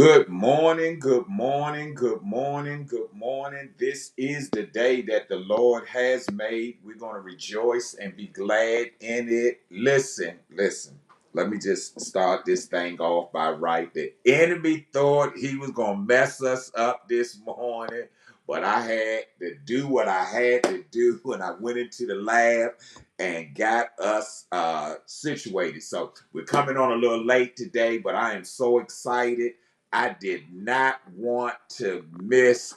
Good morning, good morning, good morning, good morning. This is the day that the Lord has made. We're going to rejoice and be glad in it. Listen. Let me just start this thing off by right. The enemy thought he was going to mess us up this morning, but I had to do what I had to do when I went into the lab and got us situated. So we're coming on a little late today, but I am so excited. I did not want to miss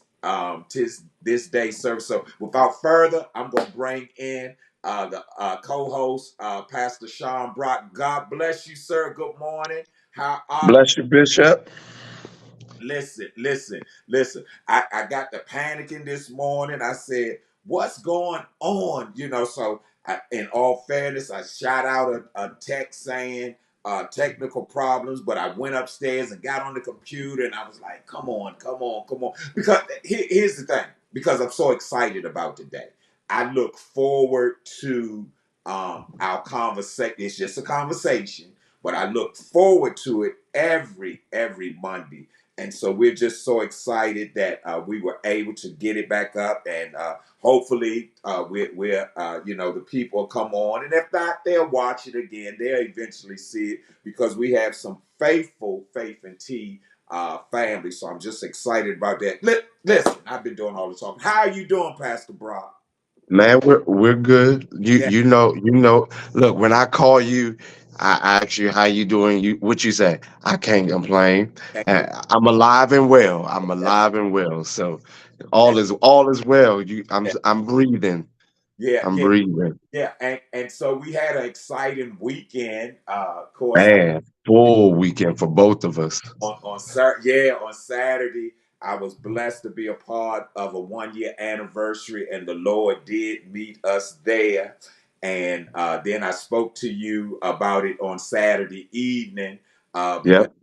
this day's service. So without further, I'm going to bring in the co-host, Pastor Sean Brock. God bless you, sir. Good morning. How are Bless you, Bishop. listen. I got the panicking this morning. I said, what's going on? So in all fairness, I shot out a text saying technical problems, but I went upstairs and got on the computer and I was like, come on. Because here's the thing, because I'm so excited about today. I look forward to our conversation. It's just a conversation, but I look forward to it every Monday. And so we're just so excited that we were able to get it back up, and hopefully the people come on, and if not, they'll watch it again. They'll eventually see it because we have some faithful Faith and Tea family. So I'm just excited about that. Listen, I've been doing all the talking. How are you doing, Pastor Brock? Man, we're good. You Yeah. you know you know. Look, when I call you, I ask you how you doing. You what you say? I can't complain. I'm alive and well. I'm alive and well. So all is well. I'm breathing. Yeah, I'm yeah, breathing. yeah, and so we had an exciting weekend. Of course, Man, full weekend for both of us. on Saturday, I was blessed to be a part of a 1 year anniversary, and the Lord did meet us there. And then I spoke to you about it on Saturday evening, because Yep.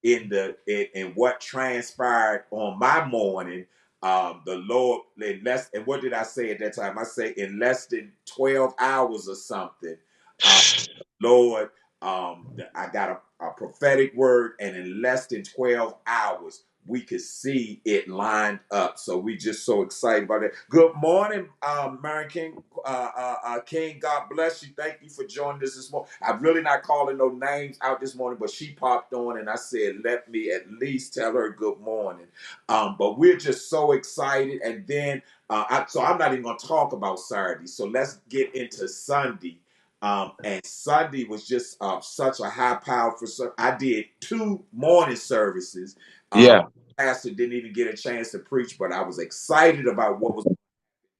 in what transpired on my morning, the Lord in less. And what did I say at that time? I say in less than 12 hours or something. Um, Lord, I got a prophetic word, and in less than 12 hours, we could see it lined up. So we just so excited about it. Good morning, Mary King. King, God bless you. Thank you for joining us this morning. I'm really not calling no names out this morning, but she popped on, and I said, let me at least tell her good morning. But we're just so excited. And then, so I'm not even going to talk about Saturday. So let's get into Sunday. And Sunday was just such a high powerful service. I did 2 morning services. Um, Yeah. Pastor didn't even get a chance to preach, but I was excited about what was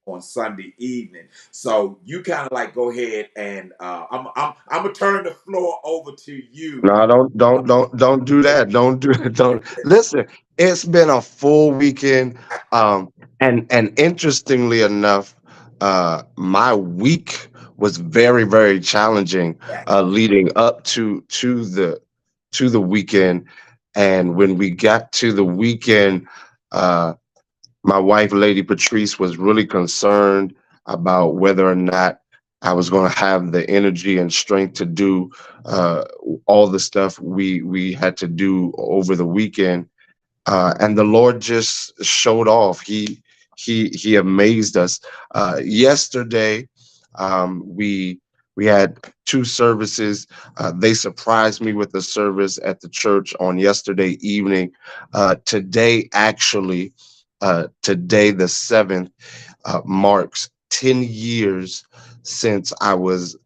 on Sunday evening. So you kind of like go ahead, and I'm gonna turn the floor over to you. No, don't do that. Don't do it. Don't listen. It's been a full weekend, and interestingly enough, my week was very challenging, leading up to the weekend, and when we got to the weekend, uh, my wife, Lady Patrice, was really concerned about whether or not I was going to have the energy and strength to do uh, all the stuff we had to do over the weekend. And the Lord just showed off. He amazed us. Yesterday, we had 2 services. They surprised me with the service at the church on yesterday evening. Today, actually, today the 7th marks 10 years since I was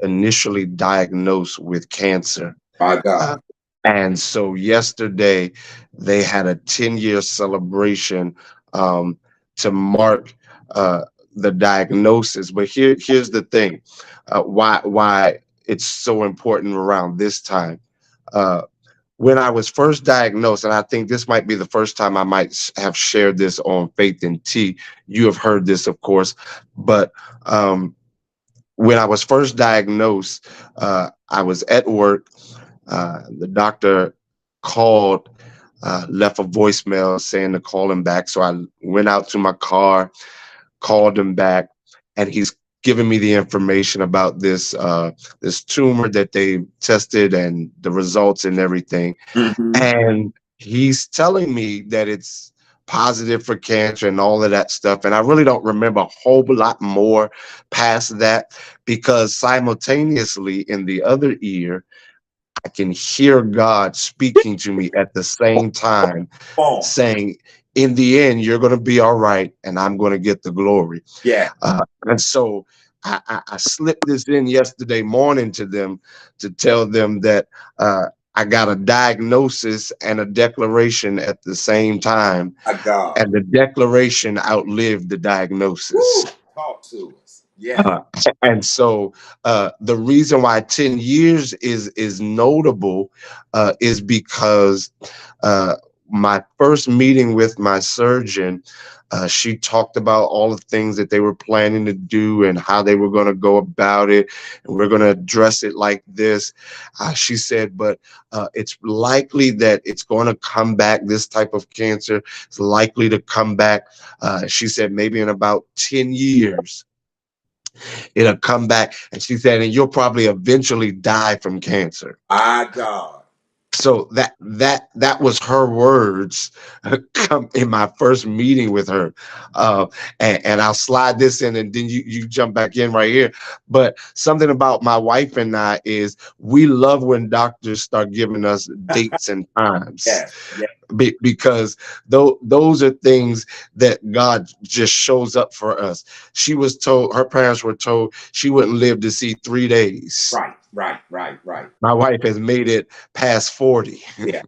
initially diagnosed with cancer. My Uh, God. and so yesterday they had a 10-year celebration um, to mark the diagnosis. But here's the thing, why it's so important around this time. Uh, when I was first diagnosed, and I think this might be the first time I might have shared this on Faith and Tea. You have heard this, of course, but when I was first diagnosed, I was at work. The doctor called, left a voicemail saying to call him back. So I went out to my car, called him back, and he's giving me the information about this tumor that they tested and the results and everything. Hmm. And he's telling me that it's positive for cancer and all of that stuff. And I really don't remember a whole lot more past that, because simultaneously in the other ear, I can hear God speaking to me at the same time, on. saying, in the end, you're going to be all right, and I'm going to get the glory. Yeah. And so I slipped this in yesterday morning to them, to tell them that I got a diagnosis and a declaration at the same time, My God. and the declaration outlived the Woo. diagnosis. Talk to us. Yeah. Uh, and so the reason why 10 years is notable is because uh, my first meeting with my surgeon, she talked about all the things that they were planning to do and how they were going to go about it. And we're going to address it like this. She said, but it's likely that it's going to come back. This type of cancer is likely to come back. She said, maybe in about 10 years it'll come back. And she said, and you'll probably eventually die from cancer. My God. So that was her words come in my first meeting with her. uh and I'll slide this in, and then you jump back in right here. But something about my wife and I is we love when doctors start giving us dates and times, Yes. Yes. because those are things that God just shows up for us. She was told, her parents were told she wouldn't live to see 3 days. Right. Right. Right. Right. My wife has made it past 40. Yeah.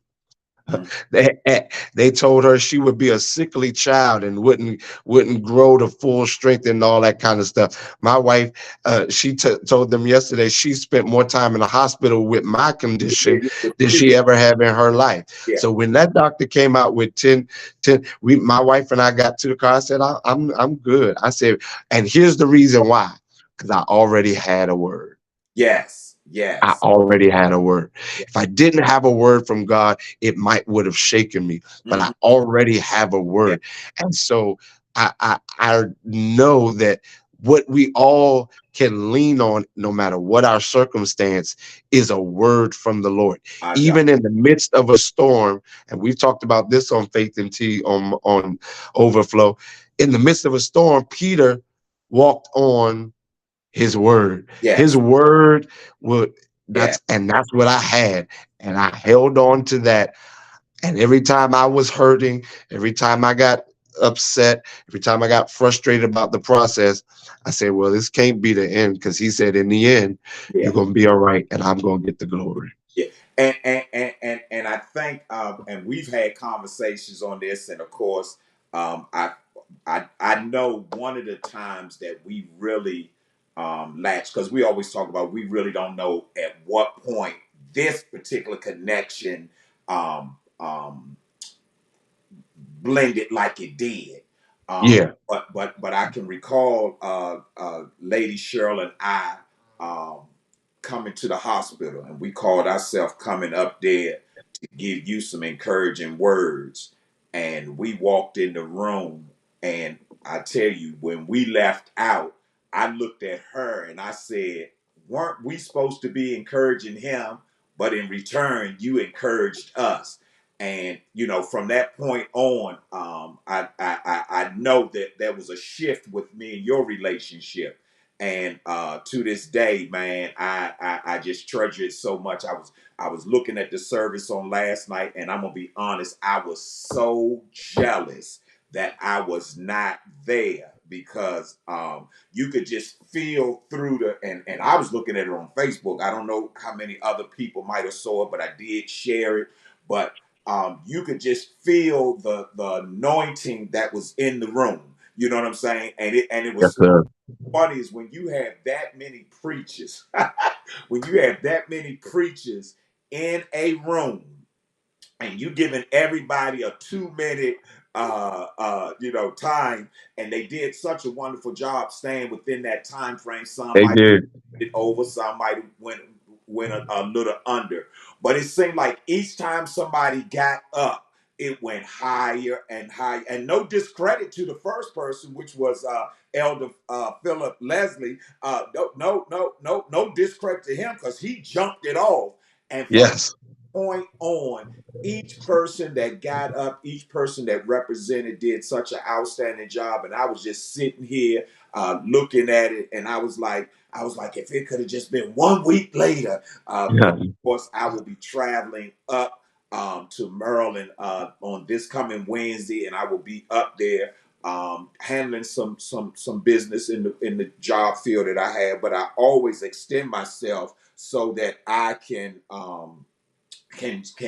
Mhm. They told her she would be a sickly child and wouldn't grow to full strength and all that kind of stuff. My wife, she told them yesterday she spent more time in the hospital with my Yeah. condition Yeah. than she ever had in her life. Yeah. So when that doctor came out with 10, my wife and I got to the car. I said, I'm good. I said, and here's the reason why, because I already had a word. Yes. I Yes. already had a word. Yeah. If I didn't have a word from God, it might would have shaken me. But I Mhm. already have a Yeah. word, and so I know that what we all can lean on, no matter what our circumstance, is a word from the Lord, My God. even in the midst of a storm. And we've talked about this on Faith and Tea on Overflow. In the midst of a storm, Peter walked on his word. His Yes. word would Yeah. that's what I had. And I held on to that. And every time I was hurting, every time I got upset, every time I got frustrated about the process, I said, well, this can't be the end, because he said in the end, Yeah. you're gonna be all right and I'm gonna get the glory. Yeah, and I think and we've had conversations on this, and of course, I know one of the times that we really latch, because we always talk about we really don't know at what point this particular connection um, blended like it did. Yeah. But I can recall Lady Cheryl and I coming to the hospital, and we called ourselves coming up there to give you some encouraging words. And we walked in the room, and I tell you, when we left out, I looked at her and I said, "Weren't we supposed to be encouraging him? But in return, you encouraged us." And from that point on, I know that there was a shift with me and your relationship. And to this day, man, I just treasure it so much. I was looking at the service on last night, and I'm gonna be honest, I was so jealous that I was not there, because you could just feel through and I was looking at it on Facebook. I don't know how many other people might have saw it, but I did share it. But you could just feel the anointing that was in the room. You know what I'm saying? And it Yes, was sir. funny is when you have that many preachers, when you have that many preachers in a room, and you giving everybody a 2 minute time, and they did such a wonderful job staying within that time frame. Some They might did. it over, some might went a little under, but it seemed like each time somebody got up, it went higher and higher. And no discredit to the first person, which was Elder Philip Leslie. No discredit to him, because he jumped it off. And for the Yes. point on, each person that got up, each person that represented did such an outstanding job. And I was just sitting here looking at it, and I was like, if it could have just been 1 week later. But Yeah. of course, I will be traveling up to Maryland on this coming Wednesday, and I will be up there handling some business in the job field that I have. But I always extend myself so that I can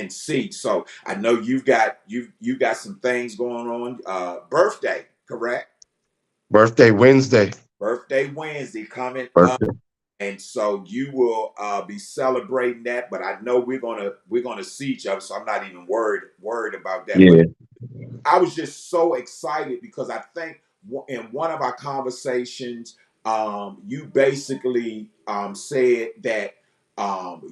see. So I know you got some things going on. Birthday, correct? Birthday Wednesday. Birthday Wednesday coming up. Birthday. And so you will be celebrating that, but I know we're gonna see each other, so I'm not even worried about that. But Yeah. I was just so excited because I think in one of our conversations, you basically said that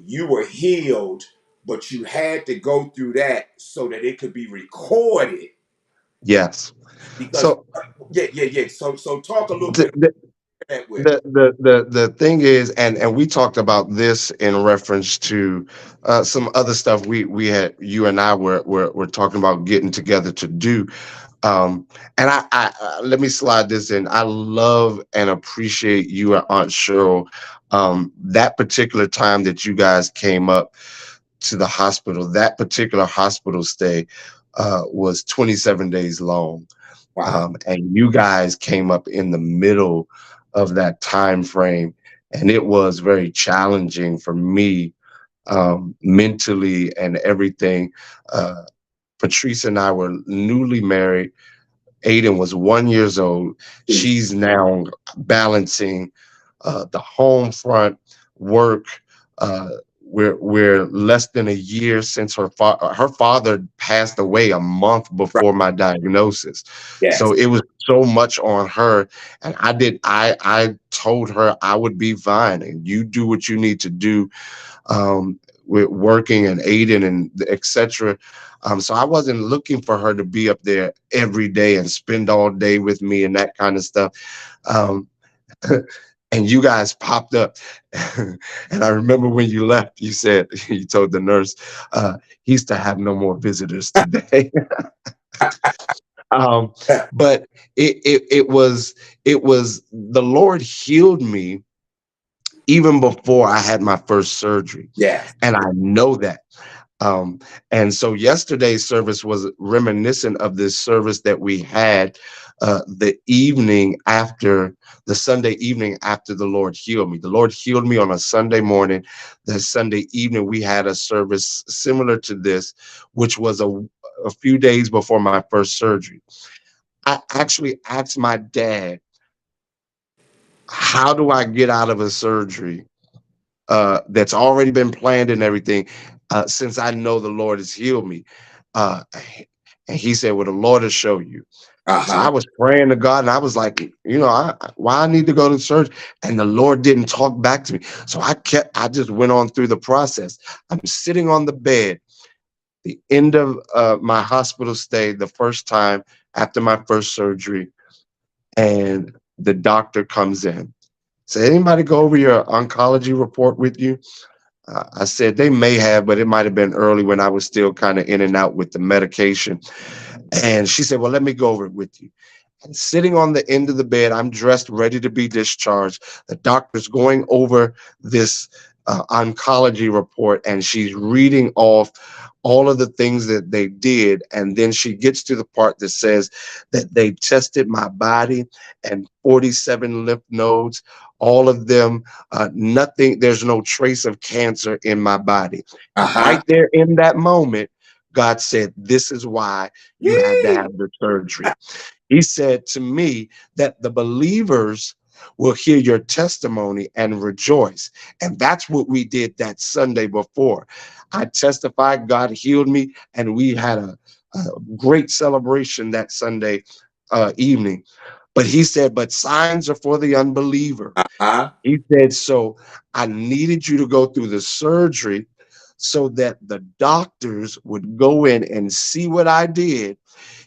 you were healed, but you had to go through that so that it could be recorded. Yes. Because So yeah. So talk a little the, bit about the, that with me. the thing is, and we talked about this in reference to some other stuff we had, you and I were talking about getting together to do. Um, and I let me slide this in. I love and appreciate you and Aunt Cheryl. That particular time that you guys came up to the hospital, that particular hospital stay was 27 days long. Wow. And you guys came up in the middle of that time frame, and it was very challenging for me, mentally and everything. uh, Patrice and I were newly married. Aiden was 1 years old. She's now balancing the home front, work. Uh, we're less than a year since her father passed away a month Right. before my diagnosis. Yes. So it was so much on her, and I told her I would be fine, and you do what you need to do, with working and Aiden and etc. So I wasn't looking for her to be up there every day and spend all day with me and that kind of stuff. Um, and you guys popped up. And I remember when you left, you said, you told the nurse, he's to have no more visitors today. um, but it was the Lord healed me even before I had my first surgery. Yes. And I know that. Um, and so yesterday's service was reminiscent of this service that we had the evening after, the Sunday evening after the Lord healed me. The Lord healed me on a Sunday morning. The Sunday evening, we had a service similar to this, which was a few days before my first surgery. I actually asked my dad, how do I get out of a surgery that's already been planned and everything, since I know the Lord has healed me? Uh, and he said, well, the Lord will show you. So I Uh-huh. was praying to God, and I was like, why I need to go to church? And the Lord didn't talk back to me. So I just went on through the process. I'm sitting on the bed, the end of my hospital stay, the first time after my first surgery, and the doctor comes in. Said, anybody go over your oncology report with you? I said they may have, but it might have been early when I was still kind of in and out with the medication. And she said, well, let me go over it with you. And sitting on the end of the bed, I'm dressed, ready to be discharged. The doctor's going over this oncology report, and she's reading off all of the things that they did. And then she gets to the part that says that they tested my body and 47 lymph nodes, all of them, nothing, there's no trace of cancer in my body. And Uh-huh. right there in that moment, God said, this is why you had to Yee. have the surgery. He said to me that the believers will hear your testimony and rejoice. And that's what we did that Sunday before. I testified, God healed me, and we had a great celebration that Sunday evening. But he said, but signs are for the unbeliever. Uh-huh. He said, so I needed you to go through the surgery so that the doctors would go in and see what I did.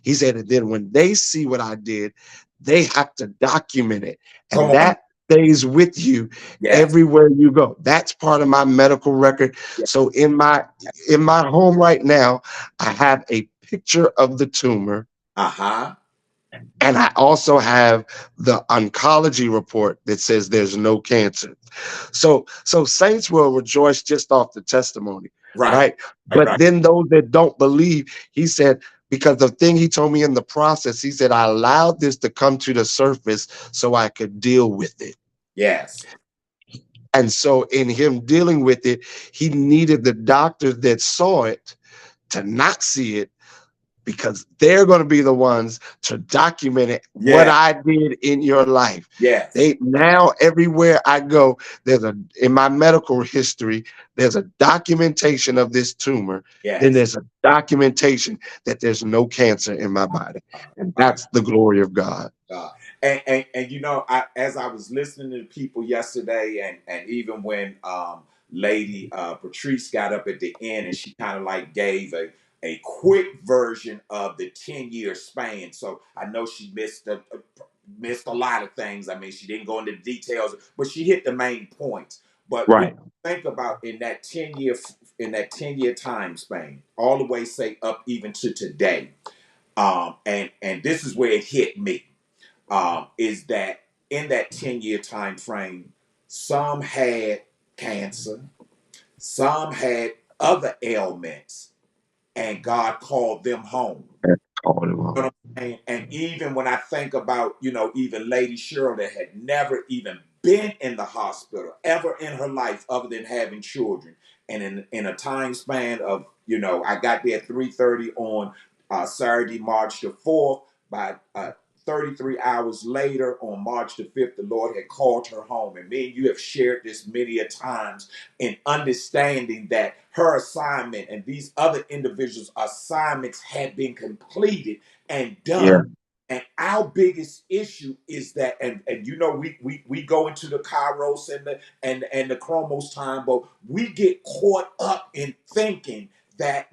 He said, and then when they see what I did, they have to document it. Come And on. stays with you Yes. everywhere you go. That's part of my medical record. Yes. So in my home right now, I have a picture of the tumor, Uh-huh. and I also have the oncology report that says there's no cancer. So saints will rejoice just off the testimony, Right. right? Right. But Right. then those that don't believe, he said, because the thing he told me in the process, he said, I allowed this to come to the surface so I could deal with it. Yes. And so in him dealing with it, he needed the doctors that saw it to not see it, because they're going to be the ones to document it, what Yeah. I did in your life. Yes. They now everywhere I go, there's a in my medical history, there's a documentation of this tumor. Then Yes. there's a documentation that there's no cancer in my body. And My that's the glory of God. God. And you know, as I was listening to people yesterday, and even when Lady Patrice got up at the end, and she kind of like gave a quick version of the 10-year span. So I know she missed a lot of things. I mean, she didn't go into the details, but she hit the main points. But when Right. you think about in that 10-year time span, all the way say up even to today, and this is where it hit me, is that in that 10-year time frame, some had cancer, some had other ailments, and God called them home. That's all it You was. know what I'm saying? And even when I think about, even Lady Cheryl that had never even been in the hospital ever in her life other than having children. And in a time span of, I got there at 3:30 on Saturday, March the 4th. By 33 hours later, on March the 5th, the Lord had called her home. And me and you have shared this many a times, in understanding that her assignment and these other individuals' assignments had been completed and Yeah, done. And our biggest issue is that, and we go into the Kairos and the Chromos time, but we get caught up in thinking that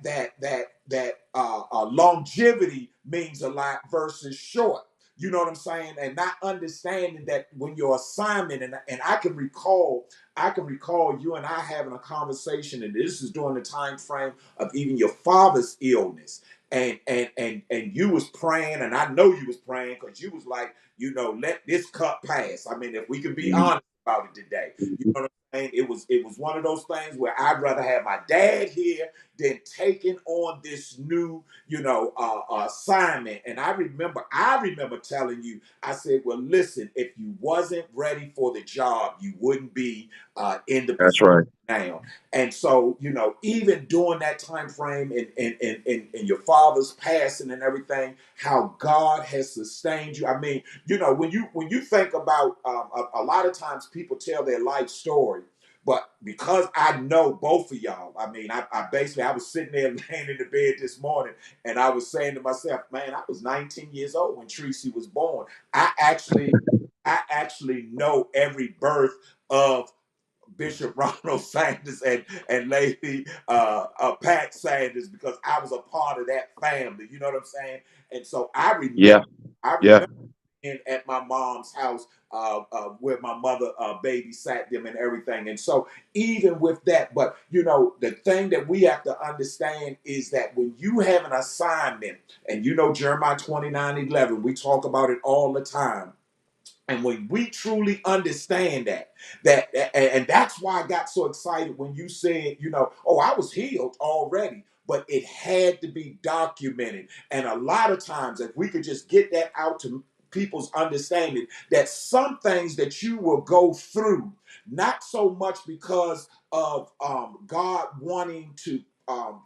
longevity means a lot versus short. You know what I'm saying? And not understanding that when your assignment, and I can recall you and I having a conversation, and this is during the time frame of even your father's illness, and you was praying, and I know you was praying because you was like, let this cup pass. I mean, if we could be mhm, honest about it today, you mhm. know what I'm saying? It was one of those things where I'd rather have my dad here than taking on this new, assignment. And I remember telling you, I said, well, listen, if you wasn't ready for the job, you wouldn't be in the That's position right. now. And so, even during that time frame, in your father's passing and everything, how God has sustained you. I mean, when you think about, a lot of times people tell their life story, but because I know both of y'all, I mean, I was sitting there laying in the bed this morning, and I was saying to myself, man, I was 19 years old when Tracy was born. I actually, I actually know every birth of Bishop Ronald Sanders and Lady Pat Sanders, because I was a part of that family. You know what I'm saying? And so I remember, Yeah, I yeah. remember being at my mom's house, where my mother babysat them and everything. And so even with that, but the thing that we have to understand is that when you have an assignment, and Jeremiah 29:11, we talk about it all the time. And when we truly understand and that's why I got so excited when you said, oh, I was healed already, but it had to be documented. And a lot of times, if we could just get that out to people's understanding, that some things that you will go through, not so much because of God wanting to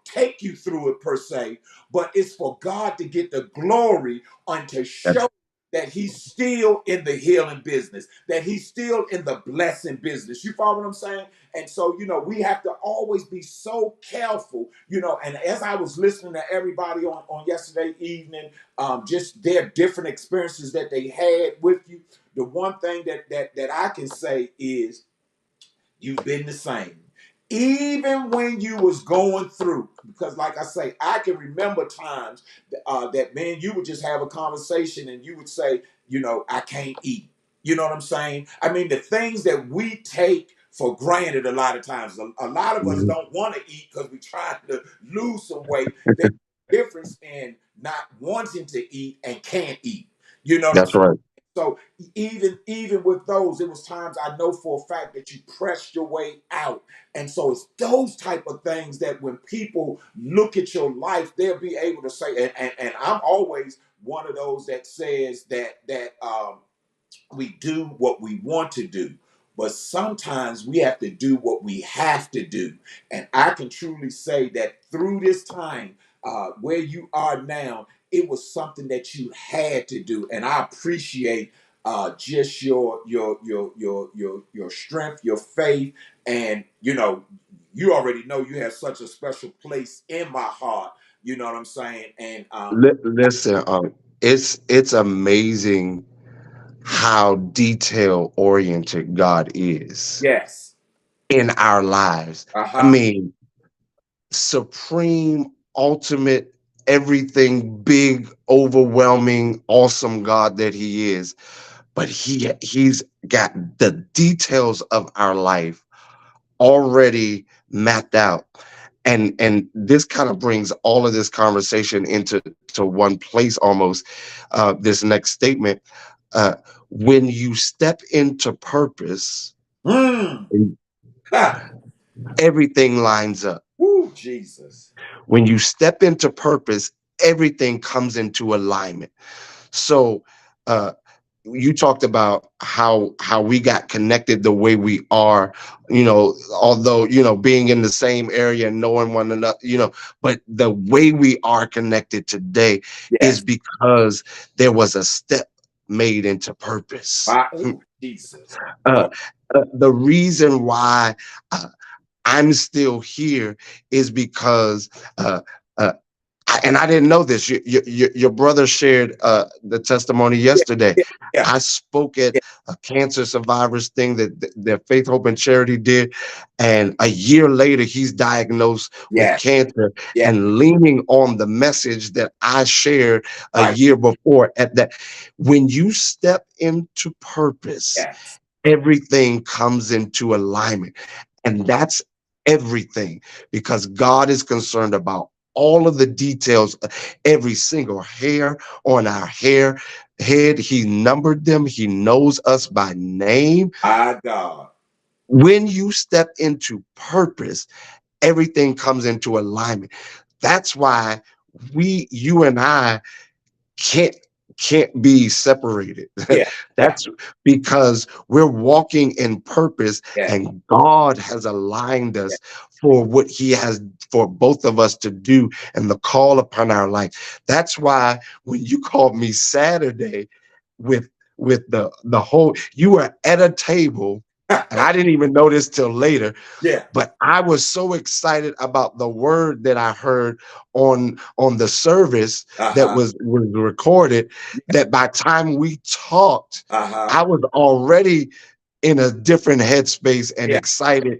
take you through it per se, but it's for God to get the glory and to That's show that he's still in the healing business, that he's still in the blessing business. You follow what I'm saying? And so, we have to always be so careful, and as I was listening to everybody on yesterday evening, just their different experiences that they had with you, the one thing that I can say is you've been the same. Even when you was going through, because like I say, I can remember times that man, you would just have a conversation and you would say, I can't eat. You know what I'm saying? I mean, the things that we take for granted a lot of times, a lot of us Mhm. don't want to eat because we're trying to lose some weight. There's a difference in not wanting to eat and can't eat. You know what I'm That's saying? right. So even with those, it was times I know for a fact that you pressed your way out. And so it's those type of things that when people look at your life, they'll be able to say, and I'm always one of those that says that we do what we want to do, but sometimes we have to do what we have to do. And I can truly say that through this time, where you are now, it was something that you had to do. And I appreciate just your strength, your faith, and you already know you have such a special place in my heart. You know what I'm saying? And Listen, it's amazing how detail oriented God is yes, in our lives. uh I huh, mean, supreme, ultimate, everything big, overwhelming, awesome God that He is. But He's got the details of our life already mapped out. And this kind of brings all of this conversation into to one place almost. This next statement, uh, when you step into purpose, mm. Ha. everything lines up. Woo, Jesus. When you step into purpose, everything comes into alignment. So uh, you talked about how we got connected the way we are, although being in the same area and knowing one another, but the way we are connected today is Yes. because there was a step made into purpose. My, ooh, Jesus. uh, Oh, the reason why uh, I'm still here is because uh, uh, and I didn't know this. Your brother shared the testimony yeah, yesterday. yeah, yeah, I spoke at yeah, a cancer survivors thing that Faith, Hope, and Charity did, and a year later he's diagnosed with yeah, cancer. yeah. And leaning on the message that I shared a Right. year before, at that, when you step into purpose, Yes. everything comes into alignment. And that's everything because God is concerned about all of the details, every single hair on our head. He numbered them. He knows us by name. My God. When you step into purpose, everything comes into alignment. That's why you and I can't can't be separated. Yeah, yeah, That's because we're walking in purpose yeah, and God has aligned yeah. us for what He has for both of us to do and the call upon our life. That's why when you called me Saturday with the whole, you were at a table, and I didn't even know this till later, Yeah. but I was so excited about the word that I heard on the service that Uh-huh. was recorded, that by time we talked, Uh-huh. I was already in a different headspace and Yeah. excited,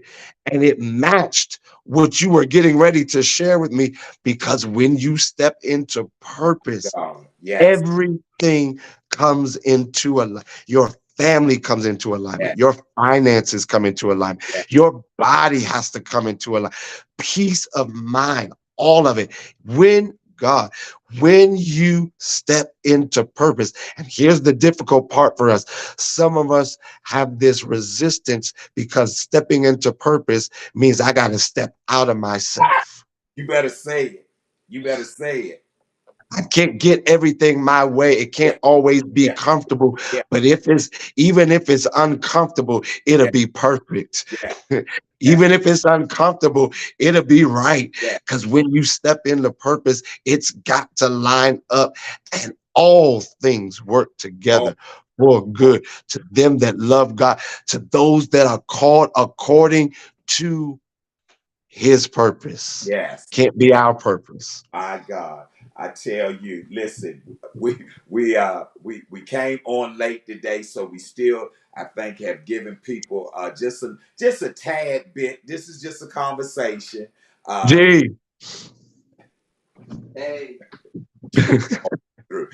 and it matched what you were getting ready to share with me, because when you step into purpose, God. Yes. everything comes into alignment. Your family comes into Yeah. alignment. Your finances come into alignment. Yeah. Your body has to come into alignment. Peace of mind, all of it. When you step into purpose, and here's the difficult part for us, some of us have this resistance because stepping into purpose means I got to step out of myself. You better say it. You better say it. I can't get everything my way. It Yeah. can't always be Yeah. comfortable. Yeah. But even if it's uncomfortable, it'll Yeah. be perfect. Yeah. Yeah. Even if it's uncomfortable, it'll be right. Yeah. Because when you step into purpose, it's got to line up, and all things work Oh, together for good to them that love God, to those that are called according to His purpose. yes. Can't be our purpose. My God, I tell you, listen, we came on late today, so we still, I think, have given people just a tad bit. This is just a conversation. Uh, Gee. hey, through.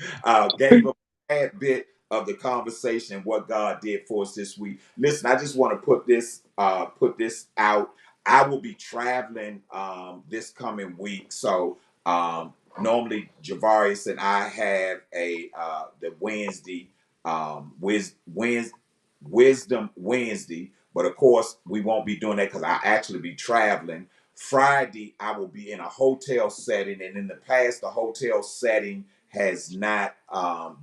Gave a tad bit of the conversation, what God did for us this week. Listen, I just want to put this out. I will be traveling this coming week, so normally Javarius and I have a the Wednesday Wisdom Wednesday, but of course we won't be doing that because I actually be traveling. Friday I will be in a hotel setting, and in the past the hotel setting has not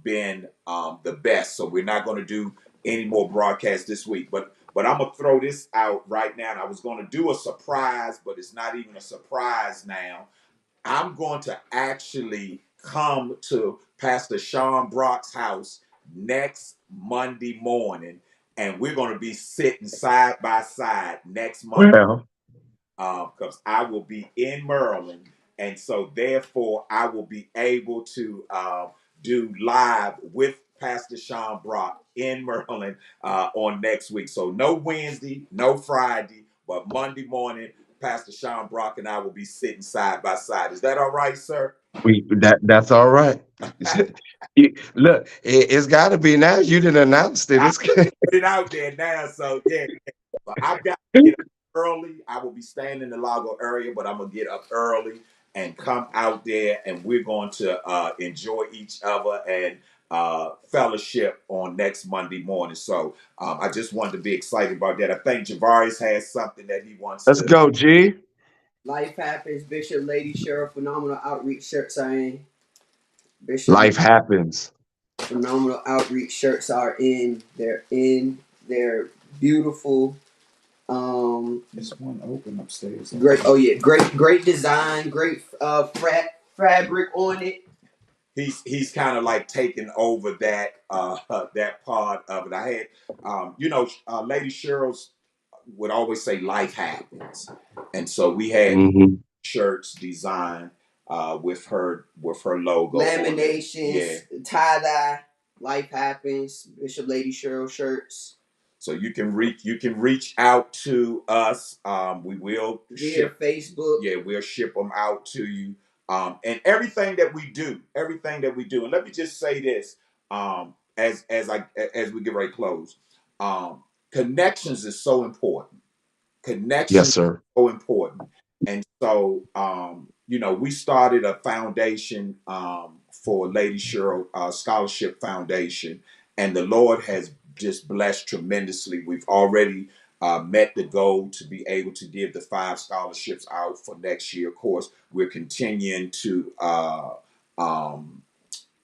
been the best, so we're not going to do any more broadcasts this week. But I'm gonna throw this out right now. And I was going to do a surprise, but it's not even a surprise now. I'm going to actually come to Pastor Sean Brock's house next Monday morning, and we're going to be sitting side by side next Monday Well, because I will be in Maryland, and so therefore I will be able to do live with Pastor Sean Brock in Maryland on next week. So no Wednesday, no Friday, but Monday morning, Pastor Sean Brock and I will be sitting side by side. Is that all right, sir? that's all right. Look, it's got to be now. You didn't announce it. I It's put it out there now, so yeah. But I've got to get up early. I will be staying in the Lago area, but I'm gonna get up early and come out there, and we're going to enjoy each other and fellowship on next Monday morning. So I just wanted to be excited about that. I think Javarius has something that he wants let's to. go, G. Life happens. Bishop, Lady Cheryl, phenomenal outreach shirts are in. Bishop, Life happens. phenomenal outreach shirts are in. They're in. They're beautiful. There's one open upstairs. Great. Oh yeah, great design. Great fabric on it. He's kind of like taking over that that part of it. I had Lady Cheryl's would always say life happens, and so we had Hmm. shirts designed with her logo on it. Laminations, Yeah, tie dye. Life happens. Bishop, Lady Cheryl shirts. so you can reach out to us. We will Via ship. Facebook. Yeah, we'll ship them out to you. And everything that we do, and let me just say this, as we get ready to close, connections is so important. Yes, Connections sir. so important. And so, we started a foundation for Lady Cheryl Scholarship Foundation, and the Lord has just blessed tremendously. We've already met the goal to be able to give the 5 scholarships out for next year. Of course, we're continuing um,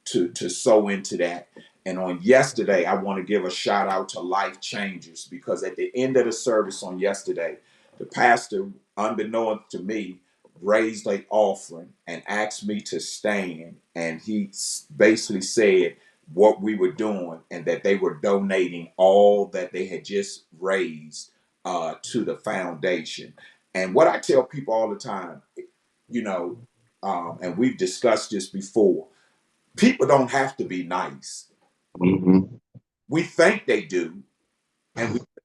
to sow into that. And on yesterday, I want to give a shout out to Life Changers, because at the end of the service on yesterday, the pastor, unbeknownst to me, raised an offering and asked me to stand. And he basically said what we were doing and that they were donating all that they had just raised to the foundation. And what I tell people all the time, you know, and we've discussed this before, people don't have to be nice. Hmm. We think they do,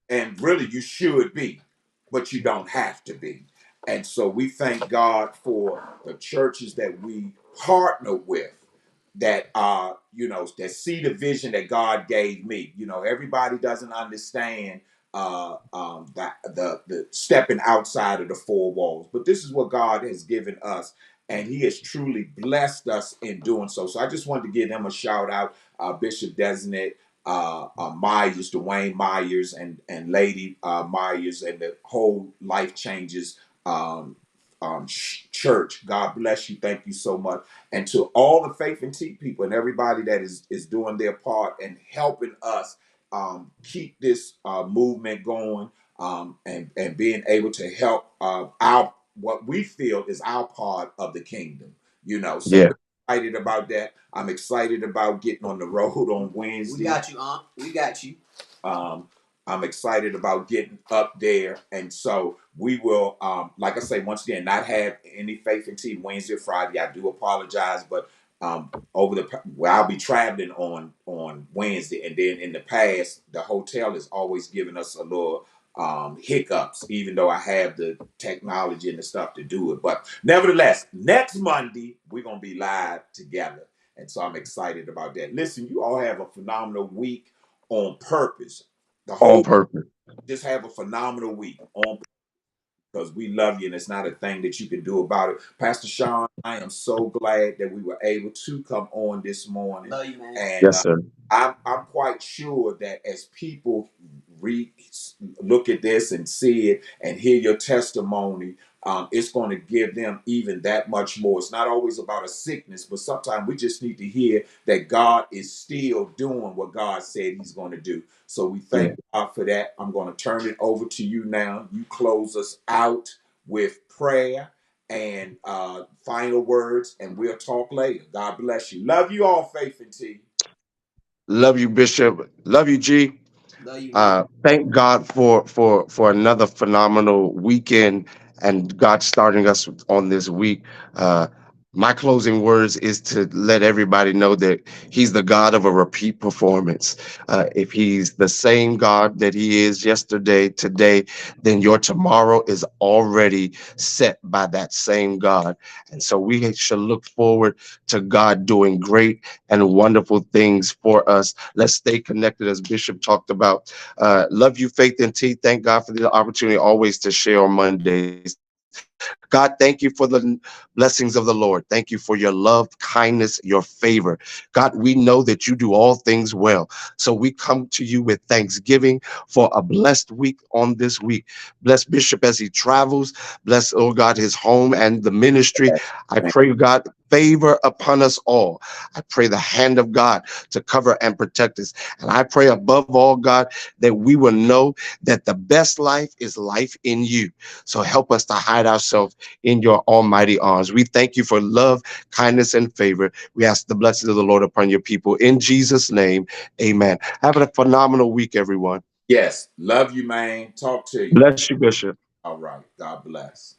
and really you should be, but you don't have to be. And so we thank God for the churches that we partner with, that that see the vision that God gave me. Everybody doesn't understand the stepping outside of the 4 walls, but this is what God has given us, and He has truly blessed us in doing so. So I just wanted to give them a shout out, Bishop Designate Myers, Dwayne Myers, and Lady Myers, and the whole Life Changes church. God bless you. Thank you so much. And to all the Faith and Tea people and everybody that is doing their part and helping us keep this movement going, and being able to help our what we feel is our part of the kingdom. So Yeah. we're excited about that. I'm excited about getting on the road on Wednesday. We got you, Aunt. We got you. Um, I'm excited about getting up there. And so we will, like I say, once again, not have any Faith and Tea Wednesday or Friday. I do apologize, but I'll be traveling on Wednesday. And then in the past, the hotel has always given us a little hiccups, even though I have the technology and the stuff to do it. But nevertheless, next Monday, we're going to be live together. And so I'm excited about that. Listen, you all have a phenomenal week on purpose. The On whole purpose. just have a phenomenal week on, because we love you and it's not a thing that you can do about it. Pastor Sean, I am so glad that we were able to come on this morning. Love you, man. And Yes, sir. I'm quite sure that as people look at this and see it and hear your testimony, it's going to give them even that much more. It's not always about a sickness, but sometimes we just need to hear that God is still doing what God said he's going to do. So we thank God for that. I'm going to turn it over to you now. You close us out with prayer and final words, and we'll talk later. God bless you. Love you all, Faith and T. Love you, Bishop. Love you, G. Love you, man. Thank God for another phenomenal weekend and God starting us on this week. My closing words is to let everybody know that he's the God of a repeat performance. If he's the same God that he is yesterday, today, then your tomorrow is already set by that same God. And so we should look forward to God doing great and wonderful things for us. Let's stay connected, as Bishop talked about. Love you, Faith and T. Thank God for the opportunity always to share on Mondays. God, thank you for the blessings of the Lord. Thank you for your love, kindness, your favor. God, we know that you do all things well. So we come to you with thanksgiving for a blessed week on this week. Bless Bishop as he travels. Bless, oh God, his home and the ministry. I pray, God, favor upon us all. I pray the hand of God to cover and protect us. And I pray above all, God, that we will know that the best life is life in you. So help us to hide ourselves in your almighty arms. We thank you for love, kindness, and favor. We ask the blessings of the Lord upon your people. In Jesus' name, amen. Have a phenomenal week, everyone. Yes. Love you, man. Talk to you. Bless you, Bishop. All right. God bless.